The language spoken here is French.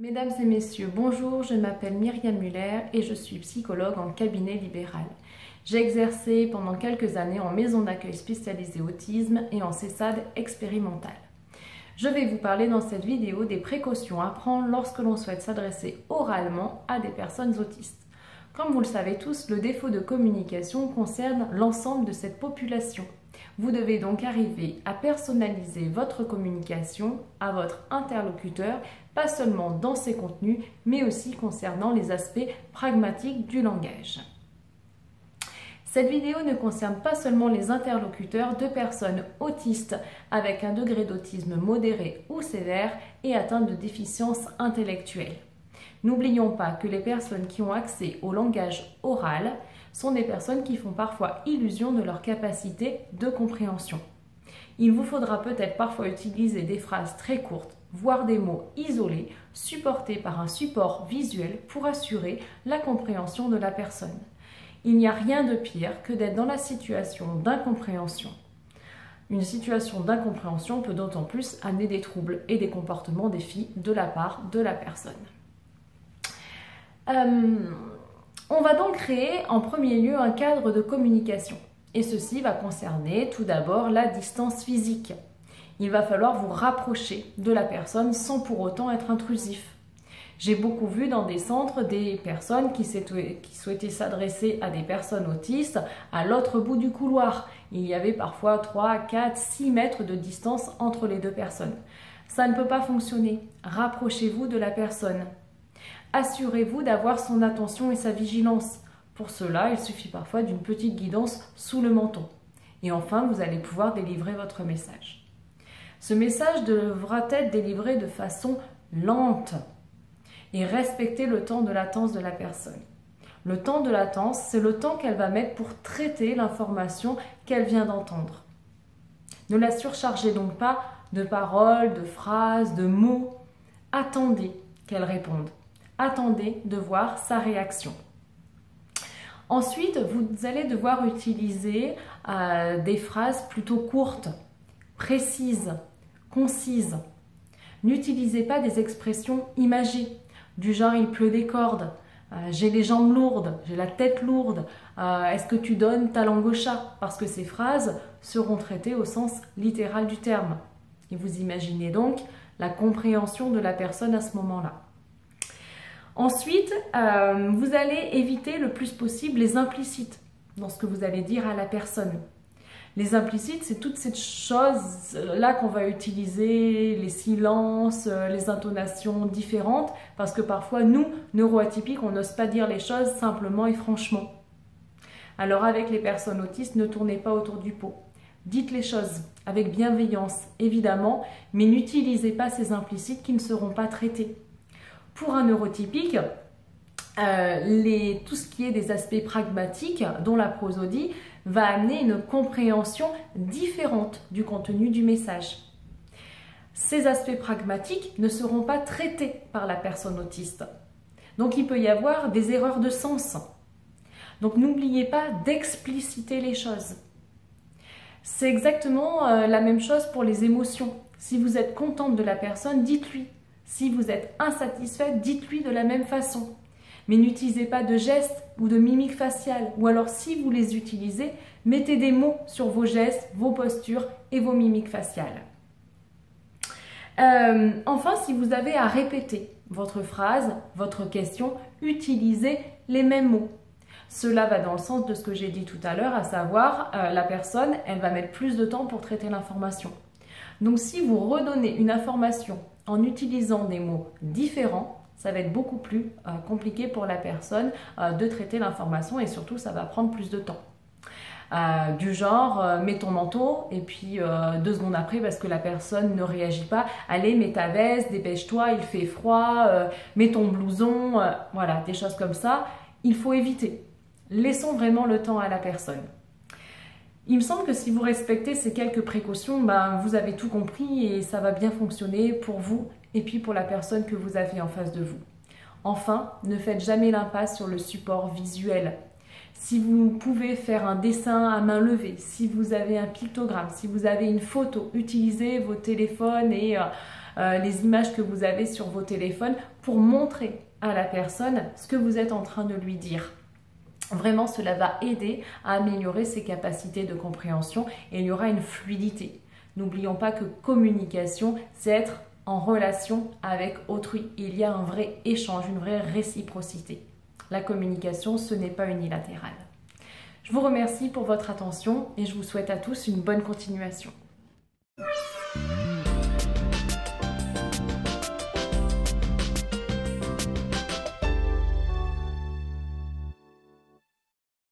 Mesdames et messieurs, bonjour, je m'appelle Myriam Muller et je suis psychologue en cabinet libéral. J'ai exercé pendant quelques années en maison d'accueil spécialisée autisme et en CESAD expérimentale. Je vais vous parler dans cette vidéo des précautions à prendre lorsque l'on souhaite s'adresser oralement à des personnes autistes. Comme vous le savez tous, le défaut de communication concerne l'ensemble de cette population. Vous devez donc arriver à personnaliser votre communication à votre interlocuteur, pas seulement dans ses contenus, mais aussi concernant les aspects pragmatiques du langage. Cette vidéo ne concerne pas seulement les interlocuteurs de personnes autistes avec un degré d'autisme modéré ou sévère et atteintes de déficience intellectuelle. N'oublions pas que les personnes qui ont accès au langage oral sont des personnes qui font parfois illusion de leur capacité de compréhension. Il vous faudra peut-être parfois utiliser des phrases très courtes, voire des mots isolés, supportés par un support visuel pour assurer la compréhension de la personne. Il n'y a rien de pire que d'être dans la situation d'incompréhension. Une situation d'incompréhension peut d'autant plus amener des troubles et des comportements défis de la part de la personne. On va donc créer en premier lieu un cadre de communication. Et ceci va concerner tout d'abord la distance physique. Il va falloir vous rapprocher de la personne sans pour autant être intrusif. J'ai beaucoup vu dans des centres des personnes qui souhaitaient s'adresser à des personnes autistes à l'autre bout du couloir. Il y avait parfois 3, 4, 6 mètres de distance entre les deux personnes. Ça ne peut pas fonctionner. Rapprochez-vous de la personne. Assurez-vous d'avoir son attention et sa vigilance. Pour cela, il suffit parfois d'une petite guidance sous le menton. Et enfin, vous allez pouvoir délivrer votre message. Ce message devra être délivré de façon lente et respecter le temps de latence de la personne. Le temps de latence, c'est le temps qu'elle va mettre pour traiter l'information qu'elle vient d'entendre. Ne la surchargez donc pas de paroles, de phrases, de mots. Attendez qu'elle réponde. Attendez de voir sa réaction. Ensuite, vous allez devoir utiliser des phrases plutôt courtes, précises, concises. N'utilisez pas des expressions imagées, du genre « il pleut des cordes »,« j'ai les jambes lourdes »,« j'ai la tête lourde »,« est-ce que tu donnes ta langue au chat ?» parce que ces phrases seront traitées au sens littéral du terme. Et vous imaginez donc la compréhension de la personne à ce moment-là. Ensuite, vous allez éviter le plus possible les implicites dans ce que vous allez dire à la personne. Les implicites, c'est toutes ces choses-là qu'on va utiliser, les silences, les intonations différentes, parce que parfois, nous, neuroatypiques, on n'ose pas dire les choses simplement et franchement. Alors avec les personnes autistes, ne tournez pas autour du pot. Dites les choses avec bienveillance, évidemment, mais n'utilisez pas ces implicites qui ne seront pas traités. Pour un neurotypique, tout ce qui est des aspects pragmatiques, dont la prosodie, va amener une compréhension différente du contenu du message. Ces aspects pragmatiques ne seront pas traités par la personne autiste. Donc il peut y avoir des erreurs de sens. Donc n'oubliez pas d'expliciter les choses. C'est exactement la même chose pour les émotions. Si vous êtes contente de la personne, dites-lui. Si vous êtes insatisfaite, dites-lui de la même façon. Mais n'utilisez pas de gestes ou de mimiques faciales. Ou alors, si vous les utilisez, mettez des mots sur vos gestes, vos postures et vos mimiques faciales. Enfin, si vous avez à répéter votre phrase, votre question, utilisez les mêmes mots. Cela va dans le sens de ce que j'ai dit tout à l'heure, à savoir, la personne, elle va mettre plus de temps pour traiter l'information. Donc, si vous redonnez une information en utilisant des mots différents, ça va être beaucoup plus compliqué pour la personne de traiter l'information et surtout, ça va prendre plus de temps. Du genre, mets ton manteau et puis 2 secondes après, parce que la personne ne réagit pas, allez, mets ta veste, dépêche-toi, il fait froid, mets ton blouson, voilà, des choses comme ça. Il faut éviter. Laissons vraiment le temps à la personne. Il me semble que si vous respectez ces quelques précautions, vous avez tout compris et ça va bien fonctionner pour vous et puis pour la personne que vous avez en face de vous. Enfin, ne faites jamais l'impasse sur le support visuel. Si vous pouvez faire un dessin à main levée, si vous avez un pictogramme, si vous avez une photo, utilisez vos téléphones et les images que vous avez sur vos téléphones pour montrer à la personne ce que vous êtes en train de lui dire. Vraiment, cela va aider à améliorer ses capacités de compréhension et il y aura une fluidité. N'oublions pas que communication, c'est être en relation avec autrui. Il y a un vrai échange, une vraie réciprocité. La communication, ce n'est pas unilatéral. Je vous remercie pour votre attention et je vous souhaite à tous une bonne continuation.